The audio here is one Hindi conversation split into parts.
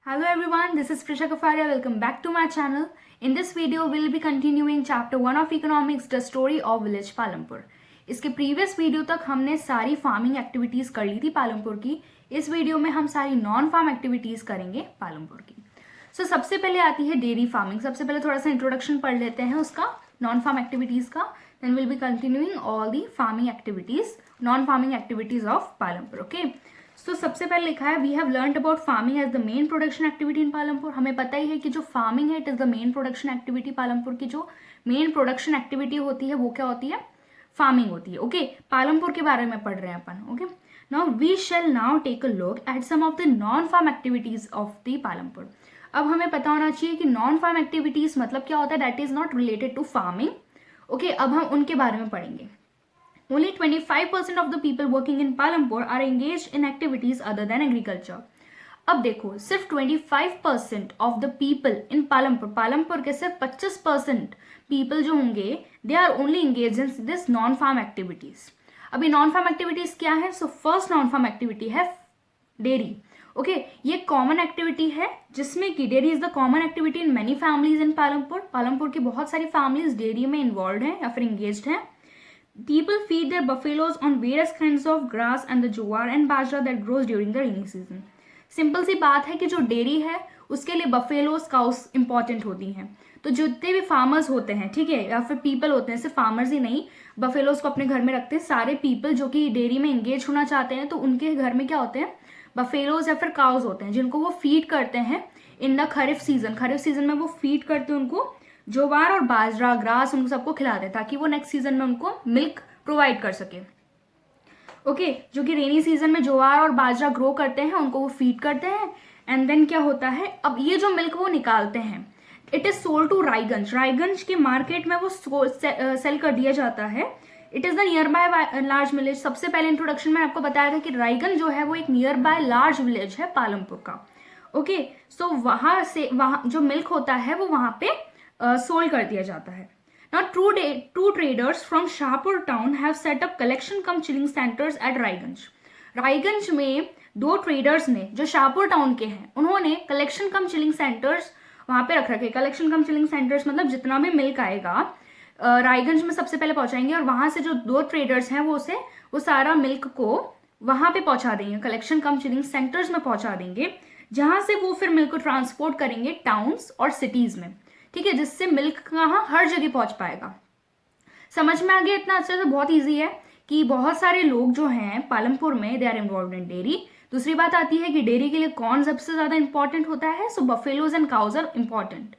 Hello everyone, this is Prisha Kafaria. Welcome back to my channel. In this video, we'll be continuing chapter 1 of economics, the story of village Palampur. इसके प्रीवियस वीडियो तक हमने सारी फार्मिंग एक्टिविटीज कर ली थी पालमपुर की. इस वीडियो में हम सारी नॉन फार्म एक्टिविटीज करेंगे पालमपुर की. सबसे पहले आती है डेयरी फार्मिंग. सबसे पहले थोड़ा सा इंट्रोडक्शन पढ़ लेते हैं उसका, नॉन फार्म एक्टिविटीज का. Then will be continuing all the farming activities, non farming activities of Palampur. Okay, सबसे पहले लिखा है we have learned about farming as the main production activity in Palampur. हमें पता ही है कि जो फार्मिंग है it is the main production activity. Palampur की जो मेन प्रोडक्शन एक्टिविटी होती है वो क्या होती है? फार्मिंग होती है. ओके, पालमपुर के बारे में पढ़ रहे हैं अपन. Okay, now we shall now take a look at some of the non farm activities of the Palampur. अब हमें पता होना चाहिए कि नॉन फार्म एक्टिविटीज मतलब क्या होता है, that is not related to farming. Okay, अब हम उनके बारे में पढ़ेंगे. Only 25% of the people working in Palampur are engaged in activities other than agriculture. अब देखो, सिर्फ 25% of the people in Palampur के सिर्फ 25% people जो होंगे, they are only engaged in this non-farm activities. अभी non-farm activities क्या है? फर्स्ट non-farm activity है डेयरी. ओके, ये कॉमन एक्टिविटी है जिसमें कि dairy is the common activity in many families in Palampur की बहुत सारी फैमिलीज डेयरी में इन्वॉल्व हैं या फिर इंगेज्ड हैं. People feed their buffaloes on various kinds of grass and the jowar and bajra that grows during the rainy season. Simple सी बात है कि जो डेयरी है उसके लिए बफेलोज काउस इंपॉर्टेंट होती हैं. तो जितने भी फार्मर्स होते हैं, ठीक है, या फिर पीपल होते हैं, सिर्फ फार्मर्स ही नहीं, बफेलोज को अपने घर में रखते हैं सारे पीपल जो कि डेयरी में एंगेज होना चाहते हैं. तो उनके घर में क्या होते हैं? बफेलोज या फिर काउज होते हैं जिनको वो फीड करते हैं इन द खरीफ सीजन में वो फीड करते हैं उनको जोवार और बाजरा, ग्रास, उनको सबको खिलाते हैं ताकि वो नेक्स्ट सीजन में उनको मिल्क प्रोवाइड कर सके. ओके, जो कि रेनी सीजन में जोवार और बाजरा ग्रो करते हैं उनको वो फीड करते हैं. एंड देन क्या होता है, अब ये जो मिल्क वो निकालते हैं it is sold to Raiganj के मार्केट में वो सेल कर दिया जाता है. It is the nearby large village. सबसे पहले इंट्रोडक्शन में आपको बताया था कि रायगंज जो है वो एक नियर बाय लार्ज विलेज है पालमपुर का. ओके, वहां जो मिल्क होता है वो वहां पे सोल्ड कर दिया जाता है. Now, two traders from Shahpur town have set up collection cum chilling centers at Raiganj. Raiganj में दो ट्रेडर्स ने जो शाहपुर टाउन के हैं उन्होंने कलेक्शन कम चिलिंग सेंटर्स वहां पे रख रखे. कलेक्शन कम चिलिंग सेंटर्स मतलब जितना भी मिल्क आएगा रायगंज में सबसे पहले पहुंचाएंगे और वहां से जो दो ट्रेडर्स हैं वो सारा मिल्क को वहां पे पहुंचा देंगे, कलेक्शन कम चिलिंग सेंटर्स में पहुंचा देंगे, जहां से वो फिर मिल्क को ट्रांसपोर्ट करेंगे टाउन्स और सिटीज में. ठीक है, जिससे मिल्क कहाँ हर जगह पहुंच पाएगा. समझ में आ गया इतना अच्छा? तो बहुत इजी है कि बहुत सारे लोग जो हैं पालमपुर में they are involve in dairy. दूसरी बात आती है कि डेयरी के लिए कौन सबसे ज्यादा इंपॉर्टेंट होता है? Buffaloes and cows are important.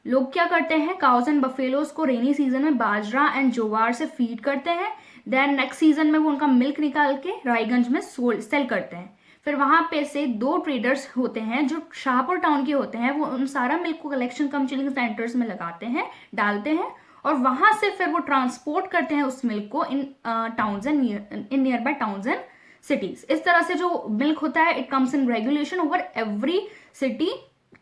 लोग क्या करते हैं, काउज एंड बफेलोज को रेनी सीजन में बाजरा एंड जोवार से फीड करते हैं. देन नेक्स्ट सीजन में वो उनका मिल्क निकाल के रायगंज में सेल करते हैं. फिर वहां पे से दो ट्रेडर्स होते हैं जो शाहपुर टाउन के होते हैं, वो उन सारा मिल्क को कलेक्शन कम चिलिंग सेंटर्स में लगाते हैं, डालते हैं और वहां से फिर वो ट्रांसपोर्ट करते हैं उस मिल्क को इन towns and near by towns and cities. इस तरह से जो मिल्क होता है it comes in regulation over every city,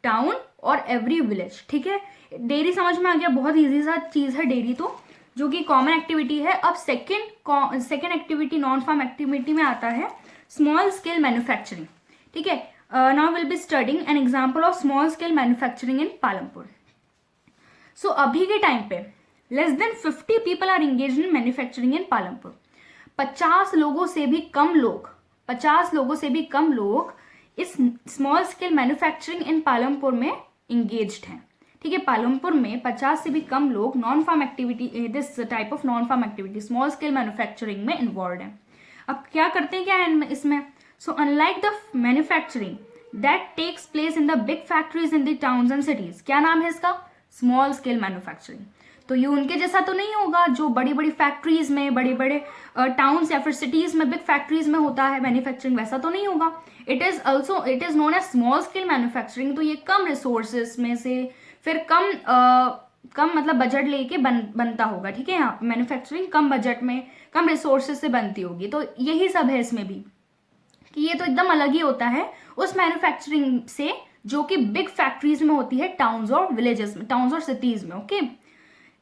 town और एवरी विलेज. ठीक है, डेयरी समझ में आ गया? बहुत ईजी सा चीज है डेयरी, तो जो कि कॉमन एक्टिविटी है. अब second activity non farm activity में आता है स्मॉल स्केल मैन्युफैक्चरिंग. ठीक है, now will be studying an example of small scale manufacturing in Palampur. अभी के टाइम पे less than 50 people are engaged in manufacturing in Palampur. 50 लोगों से भी कम लोग इस small scale manufacturing in Palampur में एंगेज्ड हैं. ठीक है, पालमपुर में 50 से भी कम लोग non farm activity, this type of non farm activity small scale manufacturing में इन्वॉल्व हैं. अब क्या करते हैं, क्या है इसमें? Unlike the manufacturing that takes place in the big factories in the towns and cities. क्या नाम है इसका? Small scale manufacturing. तो ये उनके जैसा तो नहीं होगा जो बड़ी बड़ी फैक्ट्रीज में, बड़े बड़े टाउन्स या फिर सिटीज में, बिग फैक्ट्रीज में होता है मैन्युफैक्चरिंग, वैसा तो नहीं होगा. It is known as small scale manufacturing. तो ये कम रिसोर्सेस में से फिर कम मतलब बजट लेके बनता होगा. ठीक है, यहाँ मैन्युफैक्चरिंग कम बजट में, कम रिसोर्सेज से बनती होगी. तो यही सब है इसमें भी कि ये तो एकदम अलग ही होता है उस मैन्युफैक्चरिंग से जो कि बिग फैक्ट्रीज में होती है टाउन्स और विलेजेस में, टाउन्स और सिटीज में. ओके,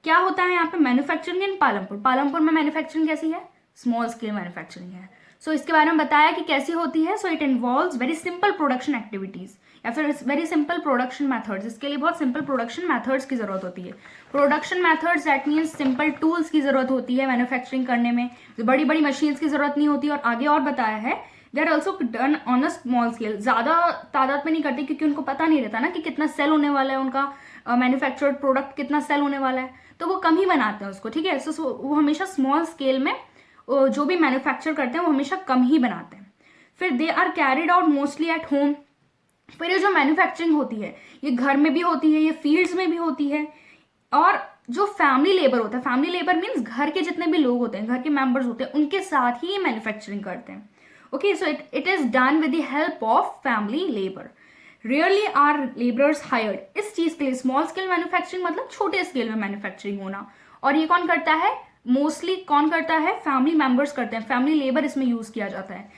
क्या होता है यहाँ पे मैन्युफैक्चरिंग इन पालमपुर में मैन्युफैक्चरिंग कैसी है? स्मॉल स्केल मैन्युफैक्चरिंग है. सो इसके बारे में बताया कि कैसी होती है. So it involves very simple production activities या फिर वेरी सिंपल प्रोडक्शन मेथड्स. इसके लिए बहुत सिंपल प्रोडक्शन मेथड्स की जरूरत होती है. Production methods that means simple tools की जरूरत होती है मैन्युफैक्चरिंग करने में. बड़ी बड़ी मशीन्स की जरूरत नहीं होती. और आगे और बताया है they are also done on a small scale. ज़्यादा तादाद में नहीं करते क्योंकि उनको पता नहीं रहता ना कि कितना सेल होने वाला है, उनका मैन्युफैक्चर्ड प्रोडक्ट कितना सेल होने वाला है, तो वो कम ही बनाते हैं उसको. ठीक है. सो वो हमेशा स्मॉल स्केल में जो भी मैन्युफैक्चर करते हैं वो हमेशा कम ही बनाते हैं. फिर they are carried out mostly at home. फिर ये जो मैन्युफैक्चरिंग होती है ये घर में भी होती है, ये फील्ड्स में भी होती है. और जो फैमिली लेबर होता है, फैमिली लेबर मीन्स घर के जितने भी लोग होते हैं, घर के मेंबर्स होते हैं, उनके साथ ही ये मैन्युफैक्चरिंग करते हैं. Okay. So it is done with the help of family labour. Rarely are labourers hired. इस चीज के लिए स्मॉल स्केल मैन्युफैक्चरिंग मतलब छोटे स्केल में मैन्युफैक्चरिंग होना. और ये कौन करता है? मोस्टली कौन करता है? फैमिली मेंबर्स करते हैं. फैमिली लेबर इसमें यूज किया जाता है.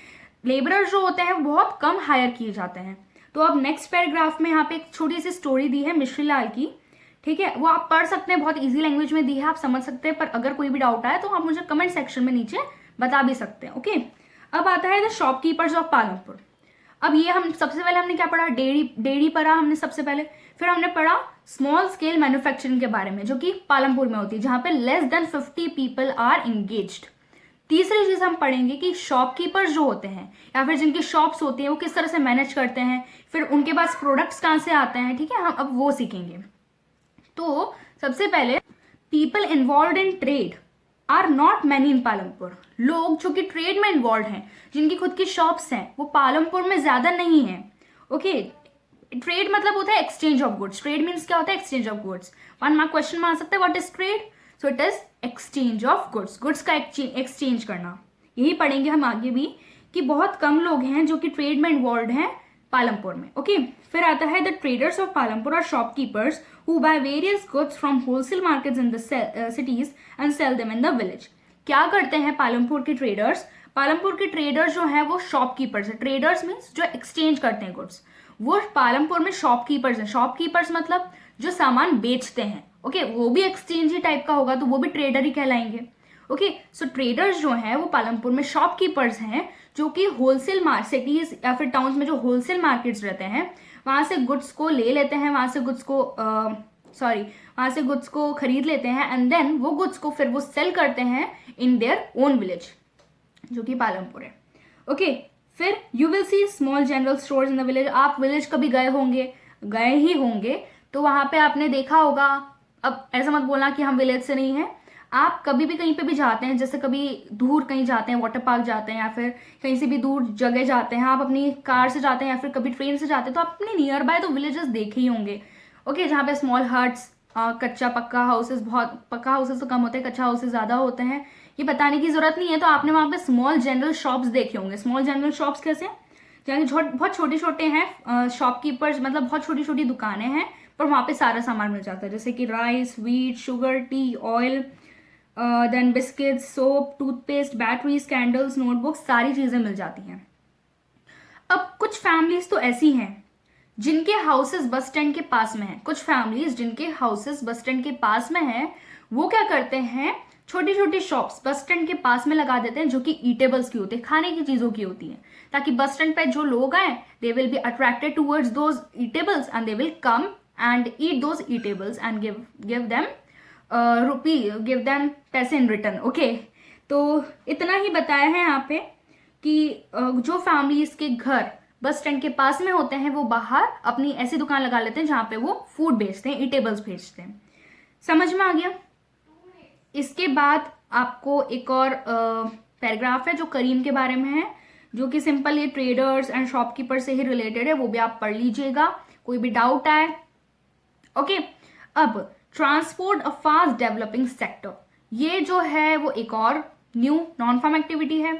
लेबरर्स जो होते हैं वो बहुत कम हायर किए जाते हैं. तो अब नेक्स्ट पैराग्राफ में यहाँ पे एक छोटी सी स्टोरी दी है मिश्री लाल की. ठीक है. वो आप पढ़ सकते हैं, बहुत इजी लैंग्वेज में दी है, आप समझ सकते हैं. पर अगर कोई भी डाउट आए तो आप मुझे कमेंट सेक्शन में नीचे बता भी सकते हैं. ओके. अब आता है द शॉपकीपर्स ऑफ पालमपुर. अब ये हम सबसे पहले हमने क्या पढ़ा? डेयरी पढ़ा हमने सबसे पहले. फिर हमने पढ़ा स्मॉल स्केल मैन्युफैक्चरिंग के बारे में जो कि पालमपुर में होती है, जहां पे less than 50 people are engaged. तीसरी चीज हम पढ़ेंगे कि शॉपकीपर्स जो होते हैं या फिर जिनकी शॉप्स होती हैं वो किस तरह से मैनेज करते हैं, फिर उनके पास प्रोडक्ट्स कहाँ से आते हैं. ठीक है. हम अब वो सीखेंगे. तो सबसे पहले people involve in trade are not many in Palampur. लोग जो कि ट्रेड में इन्वॉल्व हैं, जिनकी खुद की शॉप्स हैं, वो पालमपुर में ज्यादा नहीं है. ओके. ट्रेड मतलब होता है exchange of goods. Trade means क्या होता है? Exchange of goods. One mark question में आ सकता है what is trade. So it is exchange of goods. Goods का एक्सचेंज करना. यही पढ़ेंगे हम आगे भी कि बहुत कम लोग हैं जो कि ट्रेड में इन्वॉल्व हैं पालमपुर में. ओके. फिर आता है the traders of Palampur are shopkeepers who buy various goods from wholesale markets in the cities and sell them in the village. क्या करते हैं पालमपुर के ट्रेडर्स? पालमपुर के ट्रेडर्स जो है वो शॉपकीपर्स है. ट्रेडर्स मीन्स जो एक्सचेंज करते हैं गुड्स, वो पालमपुर में शॉपकीपर्स हैं. शॉपकीपर्स मतलब जो सामान बेचते हैं. ओके. वो भी एक्सचेंज ही टाइप का होगा तो वो भी ट्रेडर ही कहलाएंगे. ओके. सो ट्रेडर्स जो हैं वो पालमपुर में शॉपकीपर्स हैं जो कि होलसेल सिटीज या फिर टाउन्स में जो होलसेल मार्केट्स रहते हैं वहां से गुड्स को ले लेते हैं, वहां से गुड्स को खरीद लेते हैं एंड देन वो गुड्स को फिर वो सेल करते हैं इन देयर ओन विलेज जो कि पालमपुर है. ओके. फिर you will C small general stores in the village. आप विलेज कभी गए ही होंगे तो वहां पे आपने देखा होगा. अब ऐसा मत बोलना कि हम विलेज से नहीं हैं. आप कभी भी कहीं पे भी जाते हैं, जैसे कभी दूर कहीं जाते हैं, वाटर पार्क जाते हैं या फिर कहीं से भी दूर जगह जाते हैं, आप अपनी कार से जाते हैं या फिर कभी ट्रेन से जाते हैं, तो आप अपने नियर बाय तो विलेजेस देखे ही होंगे. ओके. जहाँ पे स्मॉल हट्स, कच्चा पक्का हाउसेस, बहुत पक्का हाउसेस तो कम होते हैं, कच्चा हाउसेस ज़्यादा होते हैं. ये बताने की जरूरत नहीं है. तो आपने वहाँ पे स्मॉल जनरल शॉप्स देखे होंगे. स्मॉल जनरल शॉप्स कैसे? जहाँ बहुत छोटे छोटे हैं शॉपकीपर्स, मतलब बहुत छोटी छोटी दुकानें हैं पर वहाँ पे सारा सामान मिल जाता है, जैसे कि rice, wheat, sugar, tea, oil, then biscuits, soap, toothpaste, batteries, candles, notebooks, सारी चीजें मिल जाती हैं. अब कुछ फैमिलीज तो ऐसी हैं जिनके हाउसेस बस स्टैंड के पास में हैं. कुछ फैमिलीज जिनके हाउसेस बस स्टैंड के पास में हैं वो क्या करते हैं? छोटी छोटी शॉप्स बस स्टैंड के पास में लगा देते हैं जो कि ईटेबल्स की होती है, खाने की चीजों की होती हैं, ताकि बस स्टैंड पे जो लोग आए they will be attracted towards those eatables and they will come and eat those eatables and give them पैसे इन रिटर्न. ओके. तो इतना ही बताया है यहाँ पे कि जो फैमिलीज के घर बस स्टैंड के पास में होते हैं वो बाहर अपनी ऐसी दुकान लगा लेते हैं जहाँ पे वो फूड बेचते हैं, ईटेबल्स बेचते हैं. समझ में आ गया? इसके बाद आपको एक और पैराग्राफ है जो करीम के बारे में है, जो कि सिंपल ये ट्रेडर्स एंड शॉपकीपर से ही रिलेटेड है. वो भी आप पढ़ लीजिएगा कोई भी डाउट आए. ओके. अब transport a fast developing sector, ये जो है वो एक और न्यू नॉन फार्म एक्टिविटी है.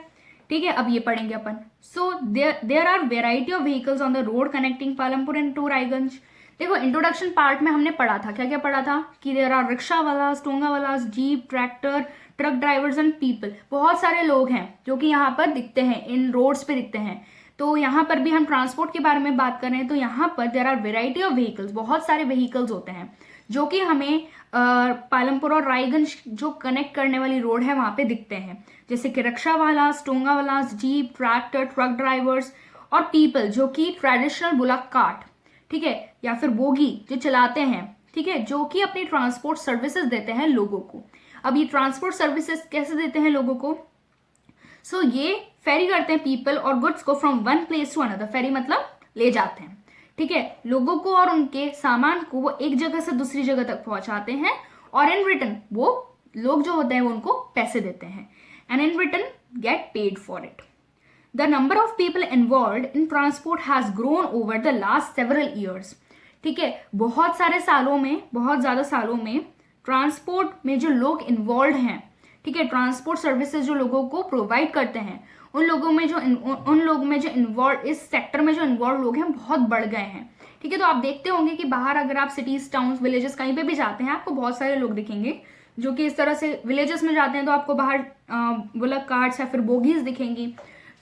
ठीक है. अब ये पढ़ेंगे अपन. So there are variety of vehicles on the road connecting Palampur and to Raiganj. देखो इंट्रोडक्शन पार्ट में हमने पढ़ा था, क्या क्या पढ़ा था कि there are rickshaw wallahs, tonga wallahs, jeep, tractor, truck drivers and people. बहुत सारे लोग हैं जो कि यहाँ पर दिखते हैं, इन रोड्स पे दिखते हैं. तो यहाँ पर भी हम ट्रांसपोर्ट के बारे में बात कर रहे हैं. तो यहाँ पर there are variety of vehicles, बहुत सारे व्हीकल्स होते हैं जो कि हमें पालमपुर और रायगंज जो कनेक्ट करने वाली रोड है वहां पे दिखते हैं, जैसे कि रिक्शा वाला, टोंगा वाला, जीप, ट्रैक्टर, ट्रक ड्राइवर्स और पीपल जो कि ट्रेडिशनल बुलक कार्ट, ठीक है, या फिर बोगी जो चलाते हैं, ठीक है, जो कि अपनी ट्रांसपोर्ट सर्विसेज देते हैं लोगों को। अब ये ट्रांसपोर्ट सर्विसेज कैसे देते हैं लोगों को? सो ये फेरी करते हैं पीपल और गुड्स को from one place to another. Ferry मतलब ले जाते हैं, ठीक है, लोगों को और उनके सामान को वो एक जगह से दूसरी जगह तक पहुंचाते हैं और इन रिटर्न वो लोग जो होते हैं वो उनको पैसे देते हैं and in return get paid for it. The number of people involve in transport has grown over the last several years, ठीक है, बहुत सारे सालों में, बहुत ज्यादा सालों में ट्रांसपोर्ट में जो लोग इन्वॉल्व हैं, ठीक है, ट्रांसपोर्ट सर्विसेज जो लोगों को प्रोवाइड करते हैं, उन लोगों में जो इन्वॉल्व इस सेक्टर में जो इन्वॉल्व लोग हैं बहुत बढ़ गए हैं, ठीक है। तो आप देखते होंगे कि बाहर अगर आप सिटीज, टाउन्स, विलेजेस कहीं पे भी जाते हैं आपको बहुत सारे लोग दिखेंगे जो कि इस तरह से, विलेजेस में जाते हैं तो आपको बाहर बुलक कार्ट्स या फिर बोगीज दिखेंगी,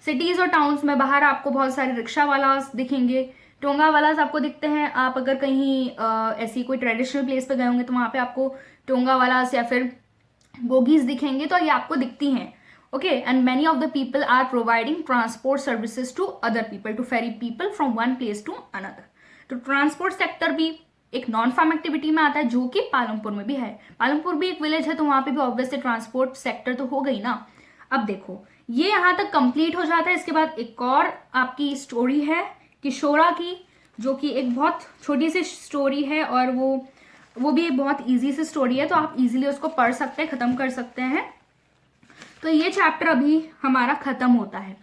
सिटीज और टाउन्स में बाहर आपको बहुत सारे रिक्शा वालास दिखेंगे, टोंगा वालास आपको दिखते हैं। आप अगर कहीं ऐसी कोई ट्रेडिशनल प्लेस पे गए होंगे तो वहां पे आपको टोंगा वालास या फिर बोगीज दिखेंगे, तो ये आपको दिखती हैं, okay. And many of the people are providing transport services to other people to ferry people from one place to another. तो ट्रांसपोर्ट सेक्टर भी एक नॉन फार्म एक्टिविटी में आता है जो कि पालमपुर में भी है। पालमपुर भी एक विलेज है तो वहां पे भी ऑब्वियसली ट्रांसपोर्ट सेक्टर तो हो गई ना। अब देखो ये यहाँ तक कंप्लीट हो जाता है। इसके बाद एक और आपकी स्टोरी है किशोरा की, जो कि एक बहुत छोटी सी स्टोरी है और वो भी एक बहुत इजी सी स्टोरी है, तो आप इजीली उसको पढ़ सकते हैं, खत्म कर सकते हैं। तो ये चैप्टर अभी हमारा खत्म होता है,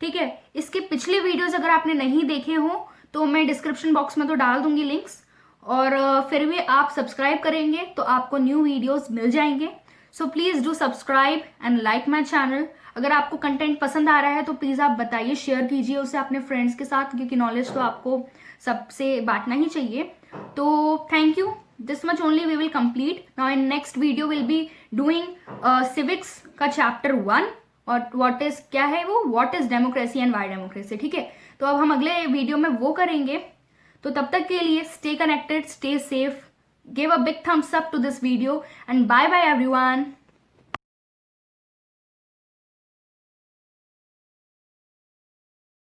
ठीक है। इसके पिछले वीडियोस अगर आपने नहीं देखे हो तो मैं डिस्क्रिप्शन बॉक्स में तो डाल दूंगी लिंक्स, और फिर भी आप सब्सक्राइब करेंगे तो आपको न्यू वीडियोस मिल जाएंगे। So please do subscribe and like my channel. अगर आपको कंटेंट पसंद आ रहा है तो प्लीज आप बताइए, शेयर कीजिए उसे अपने फ्रेंड्स के साथ, क्योंकि नॉलेज तो आपको सबसे बांटना ही चाहिए। तो thank you, this much only we will complete. Now in next video we'll be doing civics का chapter 1 और what is क्या है वो, what is democracy and why democracy, ठीक है। तो अब हम अगले वीडियो में वो करेंगे। तो तब तक के लिए stay connected, stay safe, give a big thumbs up to this video and bye bye everyone.